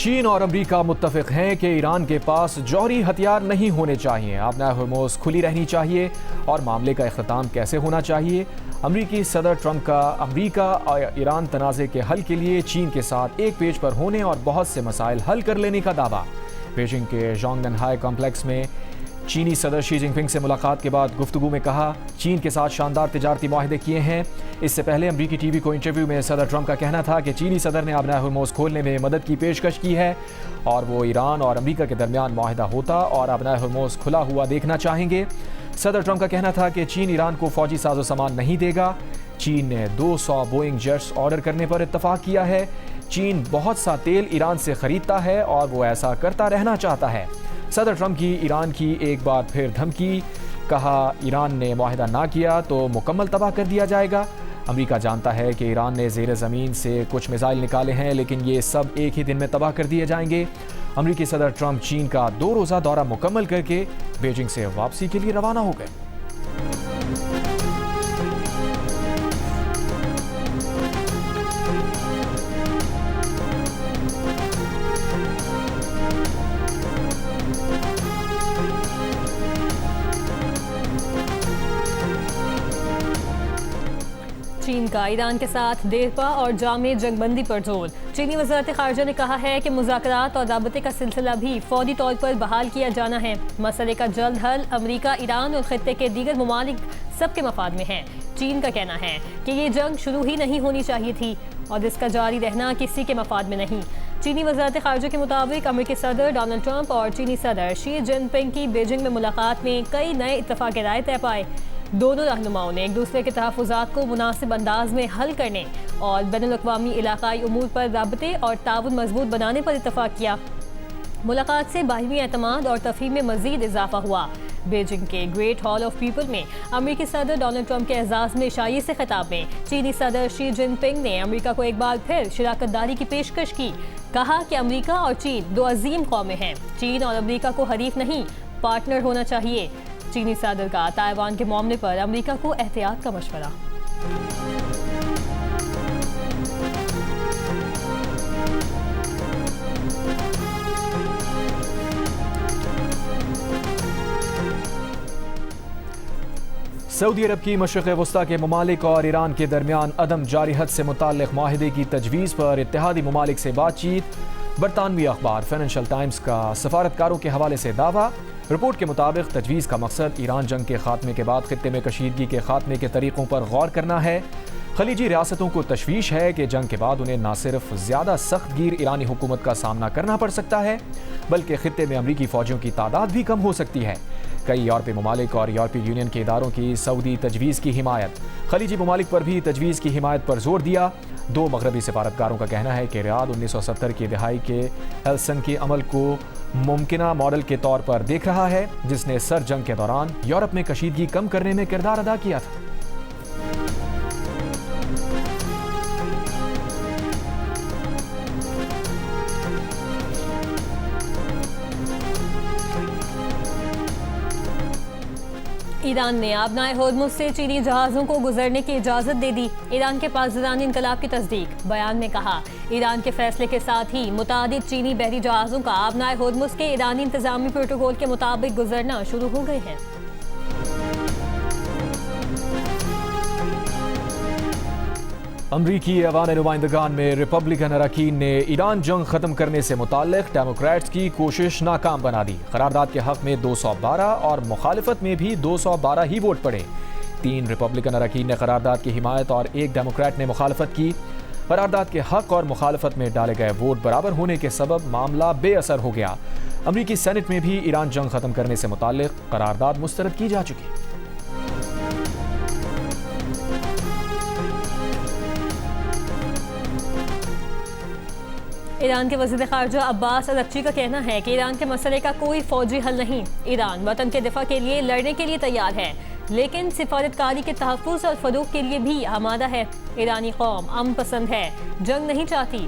चीन और अमेरिका मुत्तफिक हैं कि ईरान के पास जौहरी हथियार नहीं होने चाहिए, आबनाए हुर्मुज़ खुली रहनी चाहिए और मामले का इख्तिताम कैसे होना चाहिए। अमरीकी सदर ट्रंप का अमरीका और ईरान तनाज़े के हल के लिए चीन के साथ एक पेज पर होने और बहुत से मसाइल हल कर लेने का दावा। बीजिंग के जोंगनहाई कॉम्प्लेक्स में चीनी सदर शी जिनपिंग से मुलाकात के बाद गुफ्तगू में कहा, चीन के साथ शानदार तिजारती मुआहदे किए हैं। इससे पहले अमरीकी टीवी को इंटरव्यू में सदर ट्रंप का कहना था कि चीनी सदर ने आबनाए हुर्मुज़ खोलने में मदद की पेशकश की है और वो ईरान और अमरीका के दरमियान मुआहदा होता और आबनाए हुर्मुज़ खुला हुआ देखना चाहेंगे। सदर ट्रंप का कहना था कि चीन ईरान को फौजी साजो सामान नहीं देगा। चीन ने 200 बोइंग जेट्स ऑर्डर करने पर इत्तफाक किया है। चीन बहुत सा तेल ईरान से खरीदता है और वो ऐसा करता रहना चाहता है। सदर ट्रंप की ईरान की एक बार फिर धमकी, कहा ईरान ने मुआहदा ना किया तो मुकम्मल तबाह कर दिया जाएगा। अमेरिका जानता है कि ईरान ने ज़ेर ज़मीन से कुछ मिसाइल निकाले हैं, लेकिन ये सब एक ही दिन में तबाह कर दिए जाएंगे। अमेरिकी सदर ट्रंप चीन का 2 रोज़ा दौरा मुकम्मल करके बीजिंग से वापसी के लिए रवाना हो गए। चीन का ईरान के साथ देरपा और जामे जंगबंदी पर जोर। चीनी वज़ारत ख़ारजा ने कहा है कि मुज़ाकरात और राबते का सिलसिला भी फौरी तौर पर बहाल किया जाना है। मसले का जल्द हल अमरीका, ईरान और खित्ते के दीगर ममालिक सबके मफाद में है। चीन का कहना है कि ये जंग शुरू ही नहीं होनी चाहिए थी और इसका जारी रहना किसी के मफाद में नहीं। चीनी वज़ारत ख़ारजा के मुताबिक अमेरिकी सदर डोनाल्ड ट्रंप और चीनी सदर शी जिनपिंग की बीजिंग में मुलाकात में कई नए इत्तफ़ाक़ राय तय पाए। दोनों रहनुमाओं ने एक दूसरे के तहफ़्फ़ुज़ात को मुनासिब अंदाज में हल करने और बैनुल-अक़वामी इलाक़ाई उमूर पर राबते और ताउन मजबूत बनाने पर इत्तफ़ाक़ किया। मुलाकात से बाहिमी एतमाद और तफ़हीम में मज़ीद इजाफा हुआ। बीजिंग के ग्रेट हॉल ऑफ पीपल में अमेरिकी सदर डोनाल्ड ट्रंप के एजाज़ में शायरी से खिताब में चीनी सदर शी जिनपिंग ने अमेरिका को एक बार फिर शिराकत दारी की पेशकश की। कहा कि अमेरिका और चीन 2 अजीम कौमें हैं। चीन और अमेरिका को हरीफ नहीं, पार्टनर होना चाहिए। चीनी सदर का ताइवान के मामले पर अमेरिका को एहतियात का मशवरा। सऊदी अरब की मशरिक़ वस्ता के ममालिक और ईरान के दरमियान अदम जारिहत से मुताल्लिक़ माहिदे की तजवीज़ पर इत्तेहादी ममालिक से बातचीत। बरतानवी अखबार फाइनेंशियल टाइम्स का सफारतकारों के हवाले से दावा। रिपोर्ट के मुताबिक तजवीज़ का मकसद ईरान जंग के खात्मे के बाद खित्ते में कशीदगी के खात्मे के तरीक़ों पर गौर करना है। खलीजी रियासतों को तशवीश है कि जंग के बाद उन्हें न सिर्फ ज़्यादा सख्त गिर ईरानी हुकूमत का सामना करना पड़ सकता है, बल्कि खित्ते में अमरीकी फ़ौजियों की तादाद भी कम हो सकती है। कई यूरोपीय ममालिक और यूरोपीय यूनियन के इदारों की सऊदी तजवीज़ की हिमायत। खलीजी ममालिक पर भी तजवीज़ की हिमायत पर जोर दिया। 2 मगरबी सिफारतकारों का कहना है कि रियाद 1970 की दिहाई के हेलसिंकी अमल को मुमकिना मॉडल के तौर पर देख रहा है, जिसने सर जंग के दौरान यूरोप में कशीदगी कम करने में किरदार अदा किया था। ईरान ने आबनाए हुर्मुज़ से चीनी जहाज़ों को गुजरने की इजाज़त दे दी। ईरान के पास ईरानी इनकलाब की तस्दीक। बयान में कहा, ईरान के फैसले के साथ ही मुतादिद चीनी बहरी जहाज़ों का आबनाए हुर्मुज़ के ईरानी इंतजामी प्रोटोकॉल के मुताबिक गुजरना शुरू हो गए हैं। अमरीकी अवान नुमाइंदगान में रिपब्लिकन अरकान ने ईरान जंग खत्म करने से मुताल्लिक़ डेमोक्रेट्स की कोशिश नाकाम बना दी। करारदाद के हक में 212 और मुखालिफत में भी 212 ही वोट पड़े। 3 रिपब्लिकन अरकान ने करारदाद की हिमायत और 1 डेमोक्रेट ने मुखालफत की। करारदाद के हक और मुखालफत में डाले गए वोट बराबर होने के सबब मामला बेअसर हो गया। अमरीकी सेनेट में भी ईरान जंग खत्म करने से मुताल्लिक़ करारदाद मुस्तरद की जा चुकी। ईरान के वज़ीर ख़ारजा अब्बास अरग़ची का कहना है कि ईरान के मसले का कोई फौजी हल नहीं। ईरान वतन के दिफा के लिए लड़ने के लिए तैयार है, लेकिन सिफारतकारी के तहफ़्फ़ुज़ और फ़रोग़ के लिए भी आमादा है। ईरानी कौम अमन पसंद है, जंग नहीं चाहती।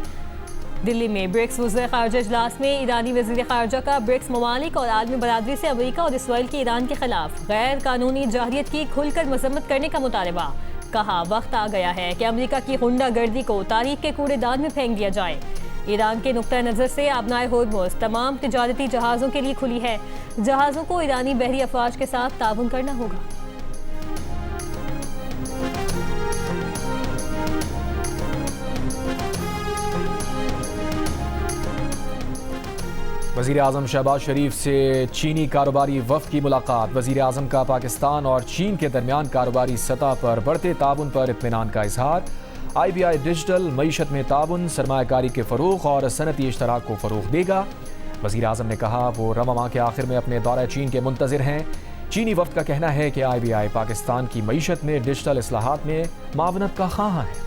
दिल्ली में ब्रिक्स वज़ीर ख़ारजा इजलास में ईरानी वज़ीर ख़ारजा का ब्रिक्स ममालिक और आलमी बरादरी से अमेरिका और इसराइल की ईरान के खिलाफ गैर कानूनी जाहिरियत की खुलकर मज़म्मत करने का मुतालबा। कहा, वक्त आ गया है कि अमेरिका की गुंडागर्दी को तारीख के कूड़ेदान में फेंक दिया जाए। ईरान के नुक्ता नज़र से आबनाए होर्मुज़ तमाम तिजारती जहाज़ों के लिए खुली है। जहाज़ों को ईरानी बहरी अफवाज के साथ ताउन करना होगा। वज़ीर आज़म शहबाज शरीफ से चीनी कारोबारी वफ़द की मुलाकात। वज़ीर आज़म का पाकिस्तान और चीन के दरमियान कारोबारी सतह पर बढ़ते ताउन पर इत्मीनान का इजहार। IBI डिजिटल मईशत में ताउन, सरमायाकारी के फ़रोग़ और सनती इश्तराक को फ़रोग़ देगा। वज़ीर आज़म ने कहा वो रवा माह के आखिर में अपने दौरा चीन के मुंतज़िर हैं। चीनी वफ़द का कहना है कि IBI पाकिस्तान की मईशत में डिजिटल इस्लाहात में मावनत का ख़्वाह है।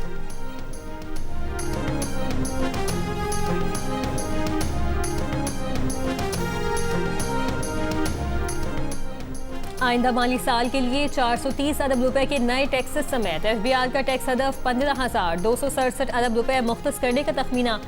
आइंदा माली साल के लिए 430 अरब रुपए के नए टैक्सेस समेत FBR का टैक्स हदफ 15,267 अरब रुपए मुख्तस करने का तखमीना।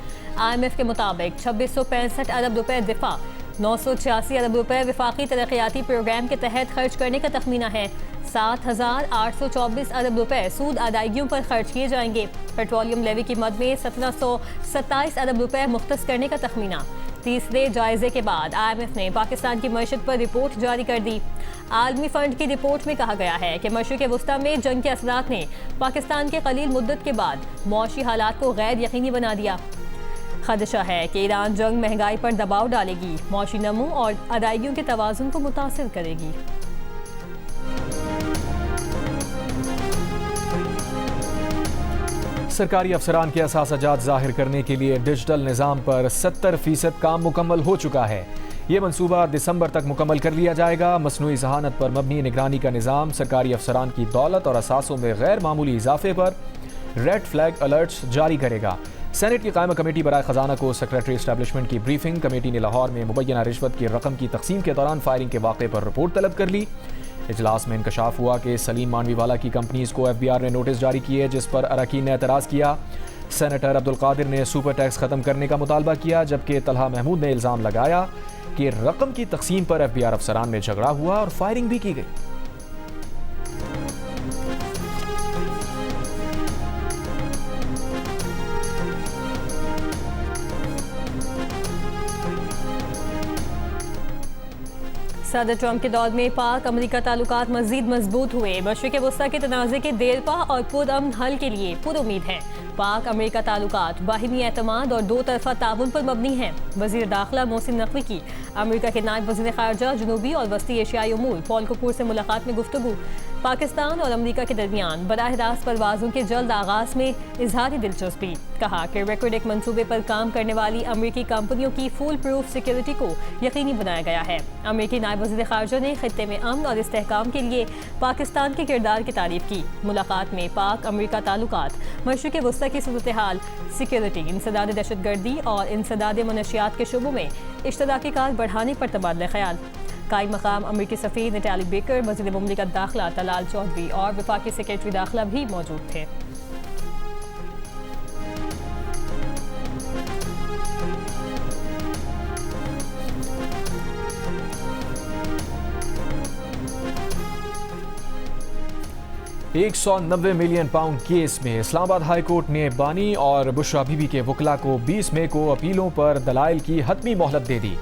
IMF के मुताबिक 2665 अरब रुपए दिफा, 986 अरब रुपए विफाकी तरक्याती प्रोग्राम के तहत खर्च करने का तखमीना है। 7,824 अरब रुपए सूद अदायगियों पर खर्च किए जाएंगे। पेट्रोलियम लेवी की मद में 1727 अरब रुपए मुख्तस करने का तखमीना। तीसरे जायजे के बाद IMF ने पाकिस्तान की मईशत पर रिपोर्ट जारी कर दी। आलमी फंड की रिपोर्ट में कहा गया है कि मशरिक़ वस्ता में जंग के असरात ने पाकिस्तान के कलील मुद्दत के बाद मौशी हालात को गैर यकीनी बना दिया। खदशा है कि ईरान जंग महंगाई पर दबाव डालेगी, मौशी नमू और अदायगियों के तवाज़ुन को मुतासिर करेगी। सरकारी अफसरान के असासजात ज़ाहिर करने के लिए डिजिटल निज़ाम पर 70% काम मुकम्मल हो चुका है। ये मनसूबा दिसंबर तक मुकम्मल कर लिया जाएगा। मसनूई ज़हानत पर मबनी निगरानी का निज़ाम सरकारी अफसरान की दौलत और असासों में गैर मामूली इजाफे पर रेड फ्लैग अलर्ट्स जारी करेगा। सेनेट की कायमा कमेटी बराए ख़जाना को सेक्रेटरी एस्टैब्लिशमेंट की ब्रीफिंग। कमेटी ने लाहौर में मुबैना रिश्वत की रकम की तकसीम के दौरान फायरिंग के वाक़े पर रिपोर्ट तलब कर ली। इजलास में इंकशाफ हुआ कि सलीम मानवीवाला की कंपनीज को FBR ने नोटिस जारी किए, जिस पर अरकान ने एतराज़ किया। सेनेटर अब्दुल कादिर ने सुपर टैक्स ख़त्म करने का मुतालबा किया, जबकि तलहा महमूद ने इल्ज़ाम लगाया कि रकम की तकसीम पर FBR अफसरान में झगड़ा हुआ और फायरिंग भी की गई। सदर ट्रंप के दौर में पाक अमेरिका ताल्लुकात मज़ीद मजबूत हुए। मशरिक़ वस्ता के तनाज़े के देरपा और पुरअमन हल के लिए पुरुमीद है। पाक अमेरिका ताल्लुकात बाहिमी एतमाद और दो तरफा ताउन पर मबनी हैं। वज़ीर दाखिला मोहसिन नकवी की अमेरिका के नायब वज़ीर ख़ारजा जनूबी और वस्ती एशियाई उमूर पॉल कपूर से मुलाकात में गुफ्तगू। पाकिस्तान और अमेरिका के दरमियान बराह रास्त परवाज़ों के जल्द आगाज़ में इजहारी दिलचस्पी। कहा कि रेकॉर्ड एक मनसूबे पर काम करने वाली अमेरिकी कंपनियों की फुल प्रूफ सिक्योरिटी को यकीनी बनाया गया है। अमेरिकी नायब वज़ीर ख़ारजा ने खित्ते में अमन और इस्तेहकाम के लिए पाकिस्तान के किरदार की तारीफ की। मुलाकात में पाक अमेरिका ताल्लुकात, मशरिक़ वस्ता की सूरत हाल, सिक्योरिटी, इंसदाद दहशतगर्दी और इंसदाद मनशियात के शोबों में इश्तराकी कार बढ़ाने पर तबादला ख्याल। कायम मकाम अमेरिकी सफ़ीर नटाली बेकर, वज़ीर मुमलिकत दाखिला तलाल चौधरी और वफाकी सेक्रेटरी दाखिला भी मौजूद थे। £190 मिलियन केस में इस्लामाबाद हाई कोर्ट ने बानी और बुशरा बीबी के वकला को 20 मई को अपीलों पर दलाइल की हतमी मोहलत दे दी।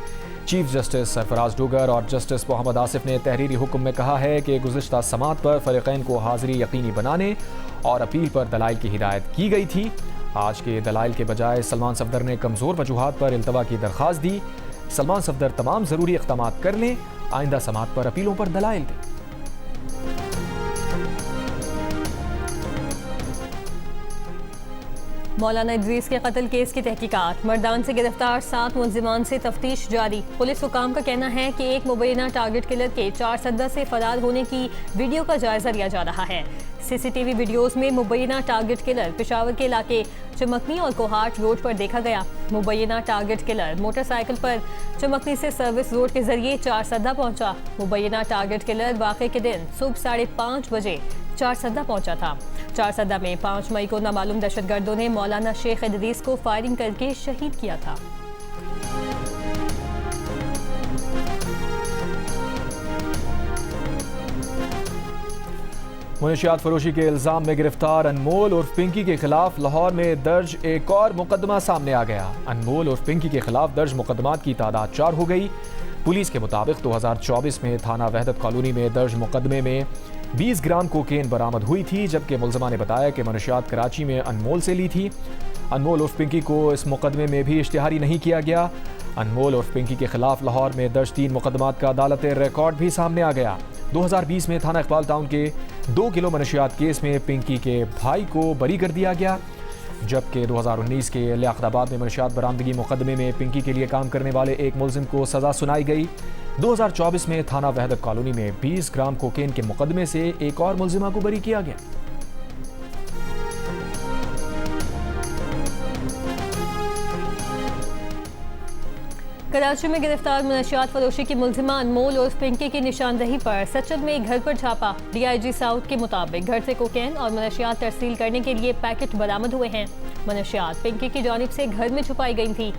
चीफ जस्टिस सरफराज डोगर और जस्टिस मोहम्मद आसिफ ने तहरीरी हुक्म में कहा है कि गुज़िश्ता समात पर फ़रीक़ैन को हाज़िरी यकीनी बनाने और अपील पर दलाइल की हिदायत की गई थी। आज के दलाइल के बजाय सलमान सफदर ने कमज़ोर वजूहात पर इल्तवा की दरख्वास्त दी। सलमान सफदर तमाम ज़रूरी इक़दामात कर लें, आइंदा समात पर अपीलों पर दलाइल दें। मौलाना इदरीस के कत्ल केस की तहकीकात, मर्दान से गिरफ्तार 7 मुलजिमान से तफ्तीश जारी। पुलिस हुकाम का कहना है कि एक मुबैना टारगेट किलर के 4 सद्दा से फरार होने की वीडियो का जायजा लिया जा रहा है। CCTV वीडियोस में मुबैना टारगेट किलर पेशावर के इलाके चमकनी और कोहाट रोड पर देखा गया। मुबैना टारगेट किलर मोटरसाइकिल पर चमकनी से सर्विस रोड के जरिए 4 सद्दा पहुंचा। मुबैना टारगेट किलर वाक़े के दिन सुबह 5:30 बजे 4 सद्दा पहुंचा था। 4 सद्दा में 5 मई को नामालूम दहशतगर्दों ने मौलाना शेख इदरीस को फायरिंग करके शहीद किया था। मुनशियात फरोशी के इल्ज़ाम में गिरफ्तार अनमोल उर्फ पिंकी के खिलाफ लाहौर में दर्ज एक और मुकदमा सामने आ गया। अनमोल उर्फ पिंकी के खिलाफ दर्ज मुकदमात की तादाद 4 हो गई। पुलिस के मुताबिक 2024 में थाना वहदत कॉलोनी में दर्ज मुकदमे में 20 ग्राम कोकेन बरामद हुई थी, जबकि मुलजमा ने बताया कि मुनशियात कराची में अनमोल से ली थी। अनमोल उर्फ पिंकी को इस मुकदमे में भी इश्तिहारी नहीं किया गया। अनमोल उर्फ पिंकी के खिलाफ लाहौर में दर्ज 3 मुकदमात का अदालत रिकॉर्ड भी सामने आ गया। 2020 में थाना इकबाल टाउन के 2 किलो मनशियात केस में पिंकी के भाई को बरी कर दिया गया, जबकि 2019 के लियाकताबाद में मनशियात बरामदगी मुकदमे में पिंकी के लिए काम करने वाले एक मुलजिम को सजा सुनाई गई। 2024 में थाना वहदत कॉलोनी में 20 ग्राम कोकेन के मुकदमे से एक और मुलजिमा को बरी किया गया। कराची में गिरफ्तार मुनशियात फरोशी की मुलजिमा अनमोल उर्फ पिंकी की निशानदही पर सचल में एक घर पर छापा। DIG साउथ के मुताबिक घर से कोकेन और मुनशियात तरसील करने के लिए पैकेट बरामद हुए हैं। मुनशियात पिंकी की जानिब से घर में छुपाई गई थी,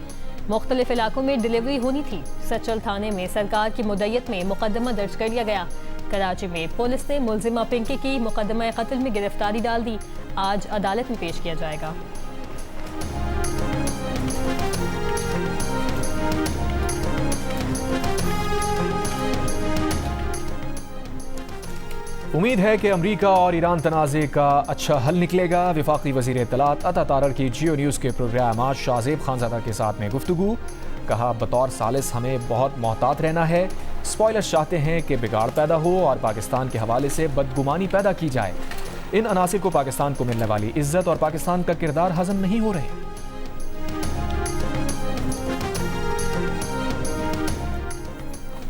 मुख्तलिफ इलाकों में डिलीवरी होनी थी। सचल थाने में सरकार की मुद्दत में मुकदमा दर्ज कर लिया गया। कराची में पुलिस ने मुलजिमा पिंकी की मुकदमा कत्ल में गिरफ्तारी डाल दी। आज अदालत में पेश किया जाएगा। उम्मीद है कि अमरीका और ईरान तनाज़े का अच्छा हल निकलेगा। वफाकी वज़ीर इत्तलात अता तारर की जियो न्यूज़ के प्रोग्राम आज शाहजेब खानज़ादा के साथ में गुफ्तगू। कहा बतौर सालिस हमें बहुत मोहतात रहना है। स्पॉयलर्स चाहते हैं कि बिगाड़ पैदा हो और पाकिस्तान के हवाले से बदगुमानी पैदा की जाए। इन अनासिर को पाकिस्तान को मिलने वाली इज्जत और पाकिस्तान का किरदार हजम नहीं हो रहे।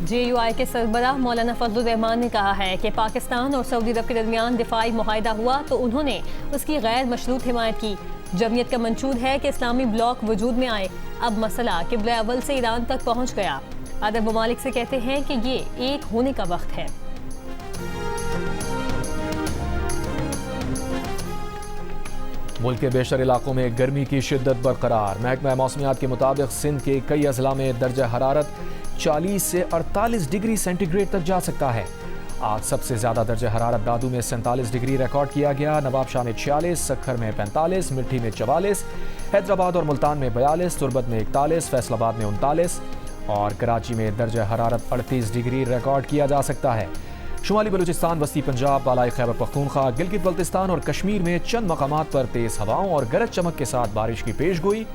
JUI के सरबराह मौलाना फजलुर रहमान ने कहा है कि पाकिस्तान और सऊदी अरब के दरमियान दिफाई मुआहिदा हुआ तो उन्होंने उसकी गैर मशरूत हिमायत की। जमयत का मंशूर है कि इस्लामी ब्लॉक वजूद में आए। अब मसला किबला अव्वल से ईरान तक पहुँच गया। अरब ममालिक से कहते हैं कि ये एक होने का वक्त है। मुल्क के बेशतर इलाकों में गर्मी की शिद्दत बरकरार। महकमा मौसमियात के मुताबिक सिंध के कई अजला में दर्जा हरारत 40 से 48 डिग्री सेंटीग्रेड तक जा सकता है। आज सबसे ज़्यादा दर्जा हरारत दादू में 47 डिग्री रिकॉर्ड किया गया। नवाबशाह में 46, सखर में 45, मिट्टी में 44, हैदराबाद और मुल्तान में 42, तुरबत में 41, फैसलाबाद में 39 और कराची में दर्जा हरारत 38 डिग्री रिकॉर्ड किया जा सकता है। शुमाली बलूचिस्तान, वस्ती पंजाब, बालाई खैबर पख्तूनख्वा, गिलगित बल्तिस्तान और कश्मीर में चंद मकामात पर तेज़ हवाओं और गरज चमक के साथ बारिश की पेशगोई।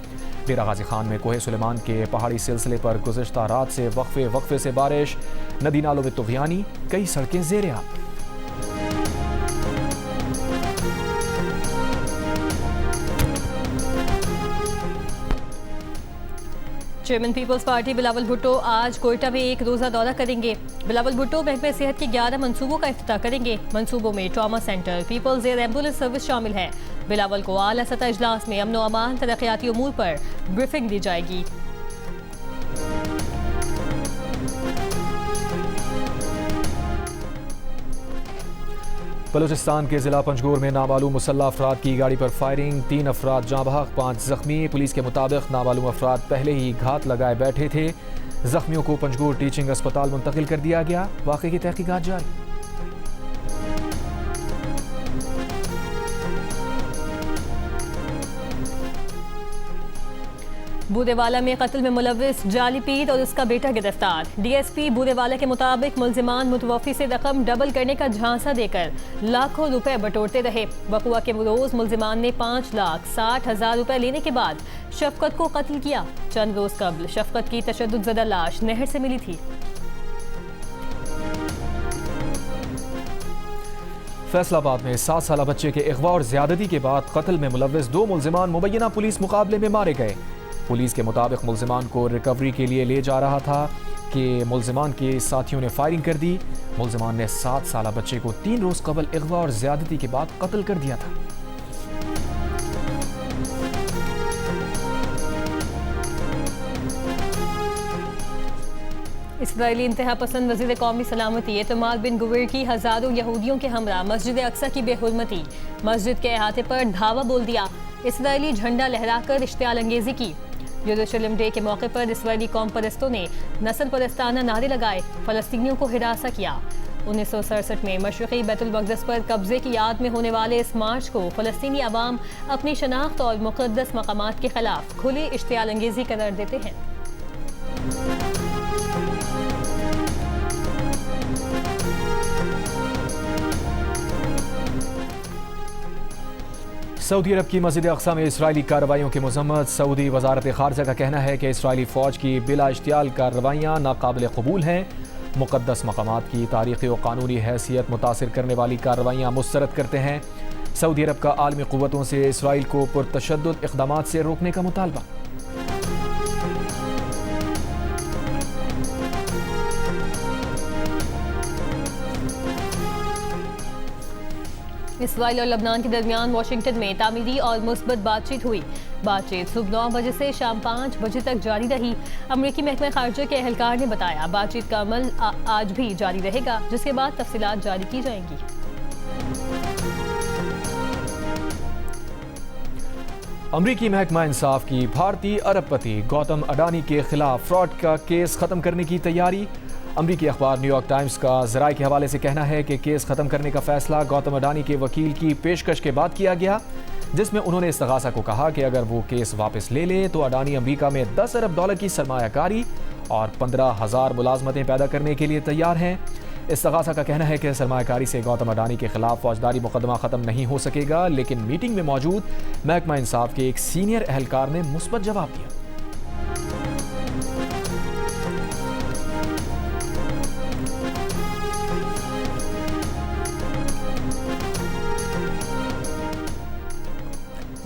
डेरा गाजी खान में कोहे सुलेमान के पहाड़ी सिलसिले पर गुज़िश्ता रात से वक्फे से बारिश। नदी नालों में तुग़यानी, कई सड़कें ज़ेर-ए-आब। Chairman Peoples Party Bilawal Bhutto आज कोयटा में एक रोज़ा दौरा करेंगे। बिलावल भुट्टो महकमे सेहत के 11 मंसूबों का इफ्तिताह करेंगे। मंसूबों में trauma centre, people's air ambulance service शामिल है। बिलावल को आला सतह इजलास में अमन व अमान, तरक्याती उमूर पर ब्रीफिंग दी जाएगी। बलूचिस्तान के जिला पंजगोर में नामालूम मुसल्लह अफराद की गाड़ी पर फायरिंग, 3 अफराद जाँ बहक, 5 जख्मी। पुलिस के मुताबिक नामालूम अफराद पहले ही घात लगाए बैठे थे। जख्मियों को पंजगोर टीचिंग अस्पताल मुंतकिल कर दिया गया। वाक़े की तहकीकात जारी। बूदेवाला में कत्ल में मुलव्विस जाली पीर और उसका बेटा गिरफ्तार। DSP बूदेवाला के मुताबिक मुलजिमान मुतवफ़ी से रकम डबल करने का झांसा देकर लाखों रुपए बटोरते रहे। वक़ुआ के रोज़ मुलजिमान ने 5,60,000 रुपए लेने के बाद शफकत को कत्ल किया। चंद रोज कबल शफकत की तशद्दुद लाश नहर से मिली थी। फैसलाबाद में 7 साला बच्चे के अगवा और ज्यादती के बाद कत्ल में मुलव्विस 2 मुलजिमान मुबैना पुलिस मुकाबले में मारे गए। पुलिस के मुताबिक मुलजिमान को रिकवरी के लिए ले जा रहा था कि मुलजिमान के साथियों ने फायरिंग कर दी। मुलजिमान ने 7 साला बच्चे को 3 रोज कबल अगवा और ज्यादती के बाद कत्ल कर दिया था। इस्राईली इंतहा पसंद वज़ीर कौमी सलामती इतमाद बिन गुवेर की हज़ारों यहूदियों के हमरा मस्जिद अक्सा की बेहुरमती, मस्जिद के अहाते पर धावा बोल दिया। इस्राईली झंडा लहराकर इश्तियाल अंगेजी की। यरूशलेम डे के मौके पर इस्राईली कौम परस्तों ने नस्ल परस्ताना नारे लगाए, फ़लस्तीनियों को हिरासा किया। 1967 में मशरक़ी बैतुल मक़दस पर कब्जे की याद में होने वाले इस मार्च को फ़लस्तीनी अवाम अपनी शनाख्त और मुक़द्दस मक़ामात के ख़िलाफ़ खुली इश्तियाल अंगेज़ी करार देते हैं। सऊदी अरब की मस्जिद अक़सा में इसराइली कार्रवाइयों की मज़म्मत। सऊदी वज़ारत ख़ारजा का कहना है कि इसराइली फ़ौज की बिला इश्तियाल कार्रवाइयाँ नाकाबिल क़बूल हैं। मुक़द्दस मक़ामात की तारीख़ी और क़ानूनी हैसियत मुतासिर करने वाली कार्रवाइयाँ मुस्तरद करते हैं। सऊदी अरब का आलमी क़ुव्वतों से इसराइल को पुरतशद्दुद इक़दामात से रोकने का मुतालबा। इसराइल और लबनान के दरमियान वाशिंगटन में तामीरी और मुस्बत बातचीत हुई। बातचीत सुबह 9 बजे से शाम 5 बजे तक जारी रही। अमरीकी महकमा खारजा के अहलकार ने बताया बातचीत का अमल आज भी जारी रहेगा, जिसके बाद तफसीलात जारी की जाएंगी। अमरीकी महकमा इंसाफ की भारतीय अरबपति गौतम अडानी के खिलाफ फ्रॉड का केस खत्म करने की तैयारी। अमरीकी अखबार न्यूयॉर्क टाइम्स का ज़राए के हवाले से कहना है कि केस खत्म करने का फैसला गौतम अडानी के वकील की पेशकश के बाद किया गया, जिसमें उन्होंने इस्तग़ासा को कहा कि अगर वो केस वापस ले ले तो अडानी अमरीका में $10 अरब की सरमायाकारी और 15,000 मुलाजमतें पैदा करने के लिए तैयार हैं। इस्तग़ासा का कहना है कि सरमायाकारी से गौतम अडानी के खिलाफ फौजदारी मुकदमा ख़त्म नहीं हो सकेगा, लेकिन मीटिंग में मौजूद महकमा इंसाफ के एक सीनियर एहलकार ने मुस्बत जवाब दिया।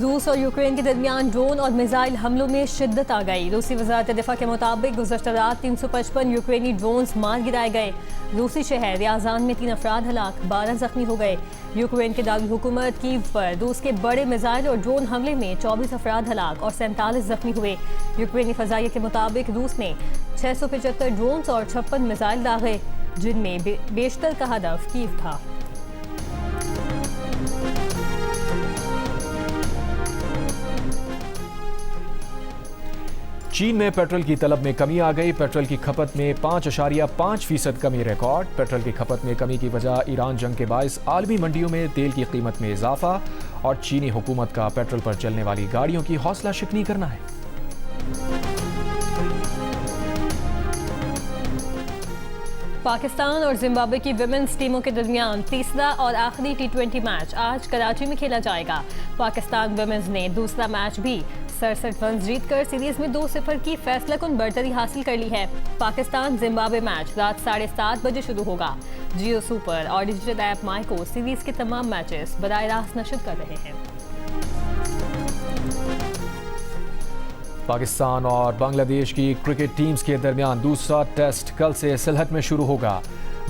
रूस और यूक्रेन के दरमियान ड्रोन और मिसाइल हमलों में शिद्दत आ गई। रूसी वज़ारत दिफा के मुताबिक गुज़श्ता रात 355 यूक्रेनी ड्रोन्स मार गिराए गए। रूसी शहर रियाजान में 3 अफराद हलाक, 12 जख्मी हो गए। यूक्रेन के दारुल हुकूमत कीव पर रूस के बड़े मिसाइल और ड्रोन हमले में 24 अफराद हलाक और 47 जख्मी हुए। यूक्रेनी फ़ज़ाइया के मुताबिक रूस ने 675 ड्रोन्स और 56 मिसाइल दागे, जिनमें बेशतर का हदफ कीव था। चीन में पेट्रोल की तलब में कमी आ गई। पेट्रोल की खपत में 5.5% कमी रिकॉर्ड। पेट्रोल की खपत में कमी की वजह ईरान जंग के बायस आलमी मंडियों में तेल की कीमत में इजाफा और चीनी हुकूमत का पेट्रोल पर चलने वाली गाड़ियों की हौसला शिकनी करना है। पाकिस्तान और जिम्बाब्वे की विमेंस टीमों के दरमियान तीसरा और आखिरी T20 मैच आज कराची में खेला जाएगा। पाकिस्तान विमेंस ने दूसरा मैच भी 67 रन जीतकर सीरीज में 2-0 की फैसलाकुन बढ़तरी हासिल कर ली है। पाकिस्तान जिम्बाब्वे मैच रात 7:30 बजे शुरू होगा। जियो सुपर और डिजिटल ऐप माइको सीरीज के तमाम मैचेस बराह रास्त नशर कर रहे हैं। पाकिस्तान और बांग्लादेश की क्रिकेट टीम्स के दरमियान दूसरा टेस्ट कल से सिलहट में शुरू होगा।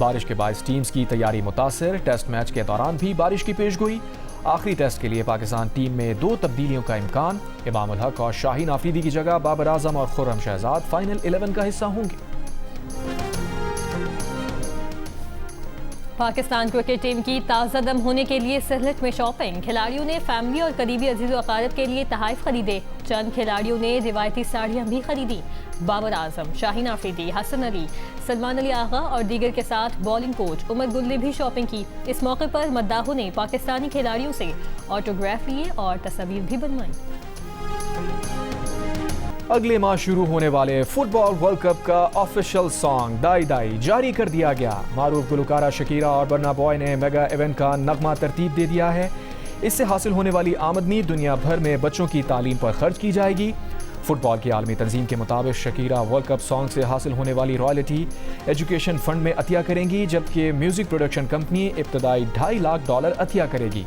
बारिश के बायस टीम्स की तैयारी मुतासिर। टेस्ट मैच के दौरान भी बारिश की पेशगोई। आखिरी टेस्ट के लिए पाकिस्तान टीम में 2 तब्दीलियों का इम्कान। इमाम उल हक और शाहीन आफरीदी की जगह बाबर आजम और खुर्रम शहजाद फाइनल 11 का हिस्सा होंगे। पाकिस्तान क्रिकेट टीम की ताज़ा दम होने के लिए सिलहट में शॉपिंग। खिलाड़ियों ने फैमिली और करीबी अजीज़ अकारिब के लिए तोहफे खरीदे। चंद खिलाड़ियों ने रिवायती साड़ियाँ भी खरीदी। बाबर आजम, शाहीन आफरीदी, हसन अली, सलमान अली आगा और दीगर के साथ बॉलिंग कोच उमर गुल ने भी शॉपिंग की। इस मौके पर मद्दाहों ने पाकिस्तानी खिलाड़ियों से ऑटोग्राफ लिए और तस्वीर भी बनवाई। अगले माह शुरू होने वाले फुटबॉल वर्ल्ड कप का ऑफिशियल सॉन्ग दाई दाई जारी कर दिया गया। मारूफ गुलकारा शकीरा और बर्ना बॉय ने मेगा इवेंट का नगमा तरतीब दे दिया है। इससे हासिल होने वाली आमदनी दुनिया भर में बच्चों की तालीम पर खर्च की जाएगी। फुटबॉल की आलमी तंजीम के मुताबिक शकीरा वर्ल्ड कप सॉन्ग से हासिल होने वाली रॉयल्टी एजुकेशन फंड में अतिया करेंगी, जबकि म्यूजिक प्रोडक्शन कंपनी इब्तदाई $2.5 लाख अतिया करेगी।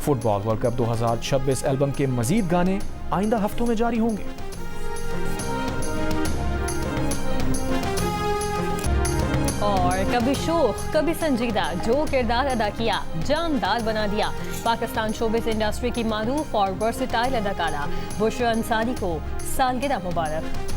फुटबॉल वर्ल्ड कप 2026 एल्बम के मजीद गाने आइंदा हफ्तों में जारी होंगे। और कभी शोख कभी संजीदा, जो किरदार अदा किया जानदार बना दिया। पाकिस्तान शोबिस इंडस्ट्री की मारूफ और वर्सेटाइल अदाकारा बुशरा अंसारी को सालगिरह मुबारक।